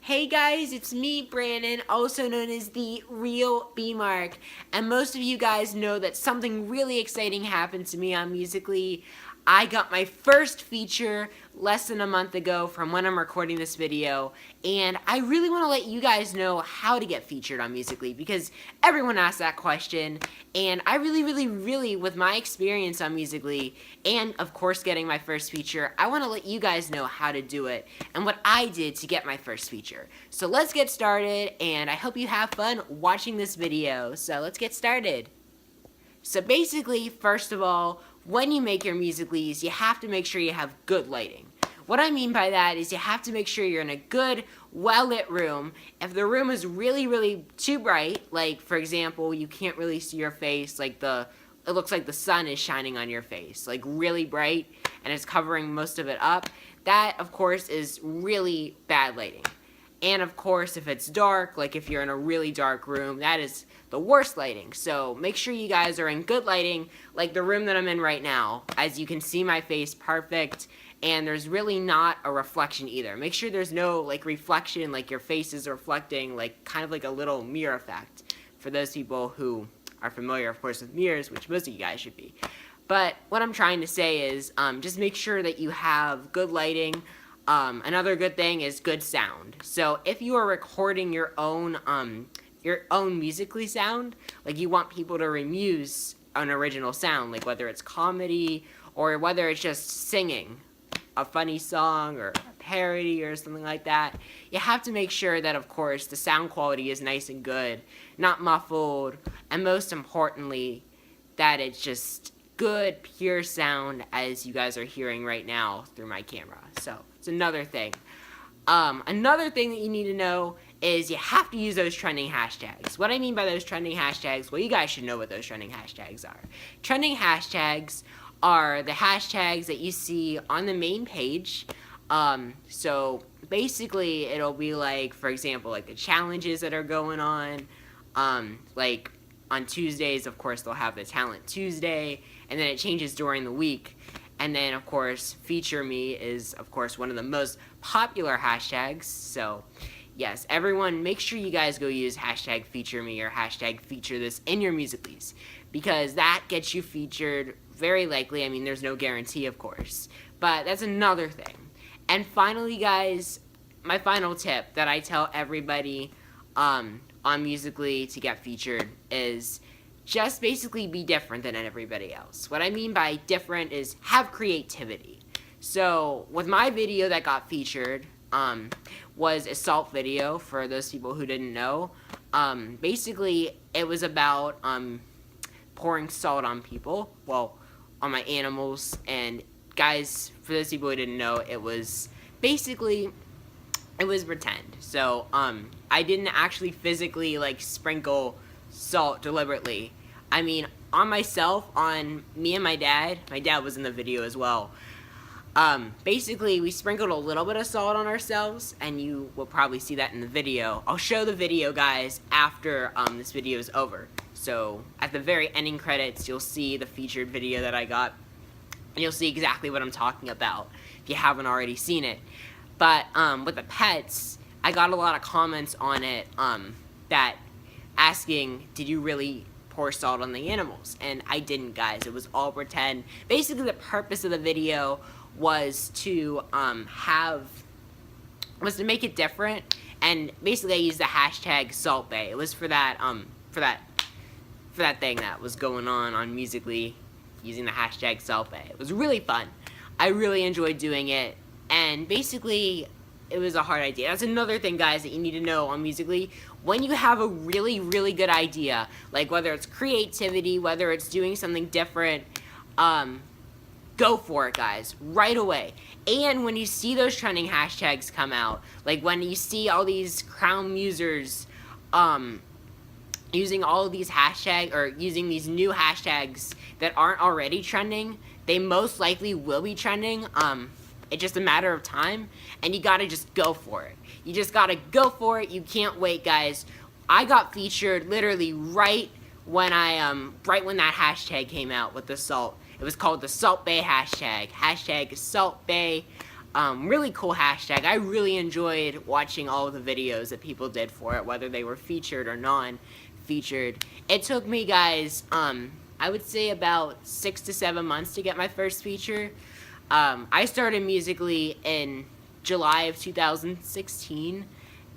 Hey guys, it's me, Brandon, also known as the real B-Mark, and most of you guys know that something really exciting happened to me on Musical.ly. I got my first feature less than a month ago from when I'm recording this video, and I really want to let you guys know how to get featured on Musical.ly because everyone asks that question, and I really, with my experience on Musical.ly, and of course getting my first feature, I want to let you guys know how to do it and what I did to get my first feature. So let's get started, and I hope you have fun watching this video. So let's get started. So basically, first of all, when you make your Musical.lys, you have to make sure you have good lighting. What I mean by that is you have to make sure you're in a good, well-lit room. If the room is really too bright, like for example, you can't really see your face, like it looks like the sun is shining on your face, like really bright, and it's covering most of it up, that of course is really bad lighting. And of course, if it's dark, like if you're in a really dark room, that is the worst lighting. So make sure you guys are in good lighting, like the room that I'm in right now. As you can see my face perfect, and there's really not a reflection either. Make sure there's no like reflection, like your face is reflecting, like kind of like a little mirror effect. For those people who are familiar, of course, with mirrors, which most of you guys should be. But what I'm trying to say is just make sure that you have good lighting. Another good thing is good sound. So if you are recording your own Musical.ly sound, like you want people to remuse an original sound, like whether it's comedy or whether it's just singing a funny song or a parody or something like that, you have to make sure that, of course, the sound quality is nice and good, not muffled, and most importantly, that it's just good, pure sound as you guys are hearing right now through my camera. So it's another thing. Another thing that you need to know is you have to use those trending hashtags. What I mean by those trending hashtags, well, you guys should know what those trending hashtags are. Trending hashtags are the hashtags that you see on the main page. So basically it'll be like, for example, like the challenges that are going on. Like on Tuesdays, of course, they'll have the Talent Tuesday, and then it changes during the week. And then, of course, Feature Me is, of course, one of the most popular hashtags. So, yes, everyone, make sure you guys go use hashtag Feature Me or hashtag Feature This in your Musical.lys, because that gets you featured very likely. I mean, there's no guarantee, of course, but that's another thing. And finally, guys, my final tip that I tell everybody on Musical.ly to get featured is just basically be different than everybody else. What I mean by different is have creativity. So with my video that got featured was a salt video, for those people who didn't know. Basically it was about pouring salt on people, well, on my animals. And guys, for those people who didn't know, it was basically, it was pretend. So I didn't actually physically like sprinkle salt deliberately. I mean, on myself, on me and my dad was in the video as well. Basically, we sprinkled a little bit of salt on ourselves, and you will probably see that in the video. I'll show the video, guys, after this video is over. So, at the very ending credits, you'll see the featured video that I got, and you'll see exactly what I'm talking about, if you haven't already seen it. But, with the pets, I got a lot of comments on it, that asking, did you really pour salt on the animals? And I didn't, guys. It was all pretend. Basically, the purpose of the video was to make it different, and basically I used the hashtag SaltBay. It was for that thing that was going on Musical.ly, using the hashtag SaltBay. It was really fun. I really enjoyed doing it, and basically it was a hard idea. That's another thing, guys, that you need to know on Musical.ly. When you have a really good idea, like whether it's creativity, whether it's doing something different, go for it, guys, right away. And when you see those trending hashtags come out, like when you see all these crown users using all of these hashtags, or using these new hashtags that aren't already trending, they most likely will be trending. It's just a matter of time, and you gotta just go for it. You just gotta go for it. You can't wait, guys. I got featured literally right when that hashtag came out with the salt. It was called the SaltBay hashtag. Hashtag SaltBay. Really cool hashtag. I really enjoyed watching all of the videos that people did for it, whether they were featured or non-featured. It took me, guys, I would say about 6 to 7 months to get my first feature. I started Musically in July of 2016,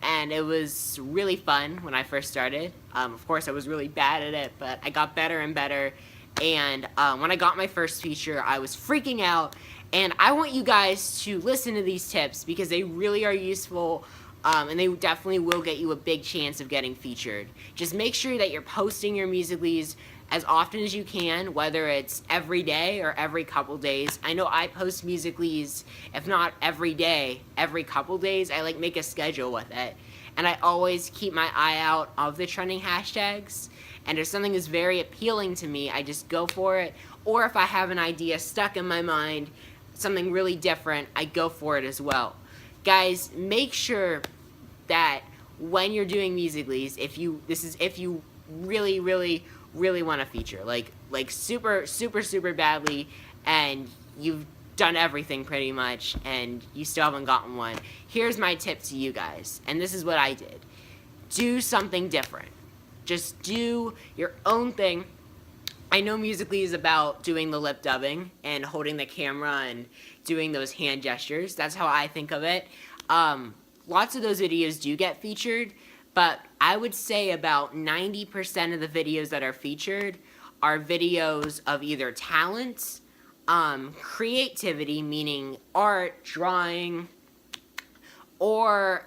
and it was really fun when I first started. Of course, I was really bad at it, but I got better and better. And when I got my first feature, I was freaking out. And I want you guys to listen to these tips because they really are useful, and they definitely will get you a big chance of getting featured. Just make sure that you're posting your Musicallys as often as you can, whether it's every day or every couple days. I know I post Musicallys, if not every day, every couple days. I like make a schedule with it. And I always keep my eye out of the trending hashtags. And if something is very appealing to me, I just go for it. Or if I have an idea stuck in my mind, something really different, I go for it as well. Guys, make sure that when you're doing Musicallys, if you really want to feature, like super badly, and you've done everything pretty much, and you still haven't gotten one, here's my tip to you guys, and this is what I did. Do something different. Just do your own thing. I know Musically is about doing the lip dubbing and holding the camera and doing those hand gestures. That's how I think of it. Lots of those videos do get featured, but I would say about 90% of the videos that are featured are videos of either talent, creativity, meaning art, drawing, or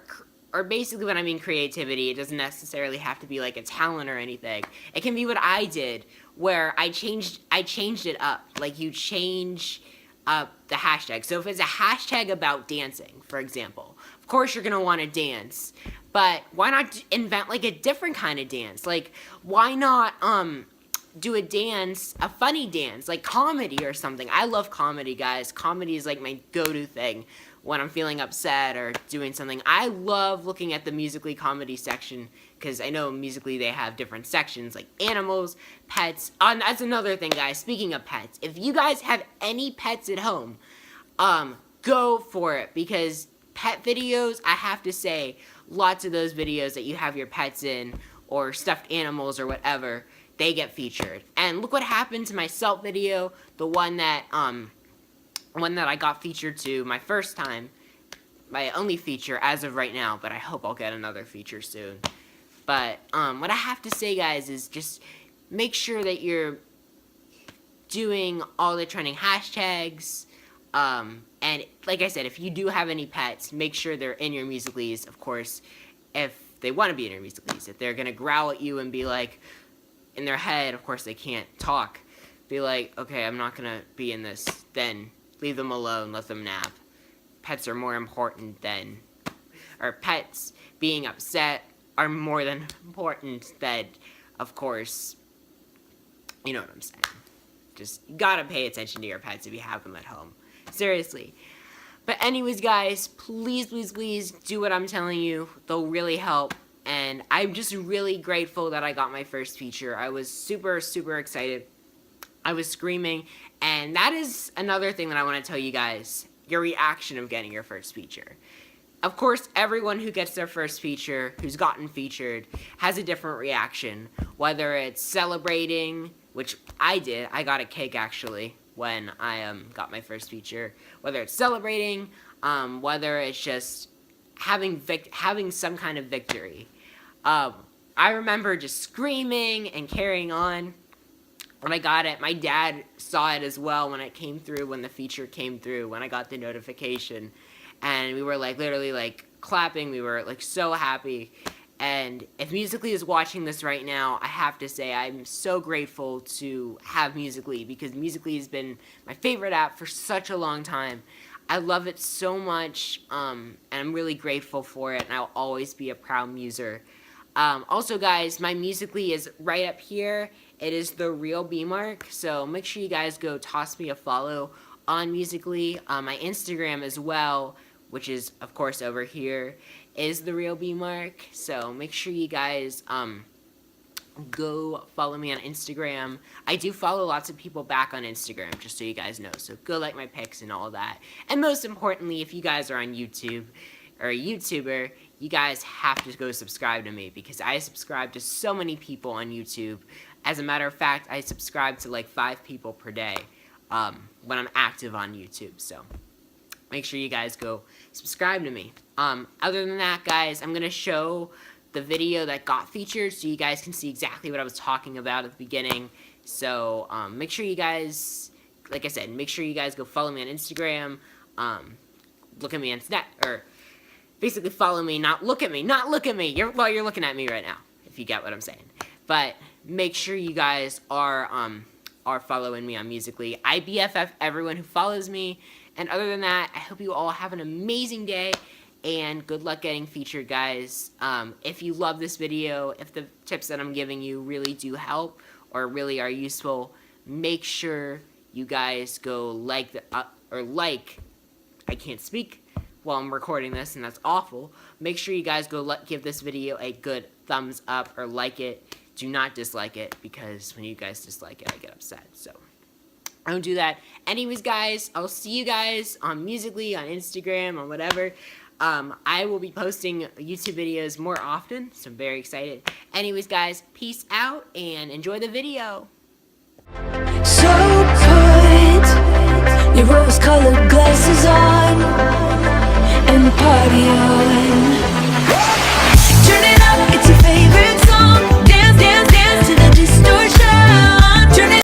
basically when I mean creativity, it doesn't necessarily have to be like a talent or anything. It can be what I did, where I changed it up. Like, you change up the hashtag. So if it's a hashtag about dancing, for example, of course you're gonna want to dance, but why not invent like a different kind of dance? Like, why not do a dance, a funny dance, like comedy or something? I love comedy, guys. Comedy is like my go-to thing when I'm feeling upset or doing something. I love looking at the Musically comedy section, because I know Musically they have different sections, like animals, pets. That's another thing, guys. Speaking of pets, if you guys have any pets at home, go for it, because pet videos, I have to say, lots of those videos that you have your pets in, or stuffed animals or whatever, they get featured. And look what happened to my Self video, the one that I got featured to my first time, my only feature as of right now, but I hope I'll get another feature soon. But what I have to say, guys, is just make sure that you're doing all the trending hashtags, and like I said, if you do have any pets, make sure they're in your Musicallys, of course, if they want to be in your Musicallys. If they're going to growl at you and be like, in their head, of course they can't talk, be like, okay, I'm not going to be in this, then leave them alone, let them nap. Pets are more important than, or pets being upset are more than important than, of course, you know what I'm saying. Just, you gotta pay attention to your pets if you have them at home. Seriously. But anyways, guys, please do what I'm telling you. They'll really help. And I'm just really grateful that I got my first feature. I was super excited. I was screaming. And that is another thing that I want to tell you guys. Your reaction of getting your first feature. Of course, everyone who gets their first feature, who's gotten featured, has a different reaction. Whether it's celebrating, which I did. I got a cake, actually, when I got my first feature. Whether it's celebrating, whether it's just having some kind of victory. I remember just screaming and carrying on when I got it. My dad saw it as well when it came through, when the feature came through, when I got the notification. And we were like literally like clapping. We were like so happy. And if Musically is watching this right now, I have to say I'm so grateful to have Musically, because Musically has been my favorite app for such a long time. I love it so much, and I'm really grateful for it, and I'll always be a proud muser. Also, guys, my Musically is right up here. It is therealbmark, so make sure you guys go toss me a follow on Musically. My Instagram as well, which is, of course, over here, is therealbmark, so make sure you guys go follow me on Instagram. I do follow lots of people back on Instagram, just so you guys know. So go like my pics and all that. And most importantly, if you guys are on YouTube or a YouTuber, you guys have to go subscribe to me, because I subscribe to so many people on YouTube. As a matter of fact, I subscribe to like 5 people per day when I'm active on YouTube. So make sure you guys go subscribe to me. Other than that, guys, I'm going to show the video that got featured so you guys can see exactly what I was talking about at the beginning. So make sure you guys, like I said, make sure you guys go follow me on Instagram. Look at me on Snap, or basically follow me, not look at me. You're looking at me right now, if you get what I'm saying. But make sure you guys are following me on Musical.ly. I BFF everyone who follows me. And other than that, I hope you all have an amazing day, and good luck getting featured, guys. If you love this video, if the tips that I'm giving you really do help or really are useful, make sure you guys go like I can't speak while I'm recording this, and that's awful. Make sure you guys go give this video a good thumbs up or like it. Do not dislike it, because when you guys dislike it, I get upset. So don't do that. Anyways, guys, I'll see you guys on Musical.ly, on Instagram, on whatever. I will be posting YouTube videos more often, so I'm very excited. Anyways, guys, peace out and enjoy the video. So put your rose-colored glasses on.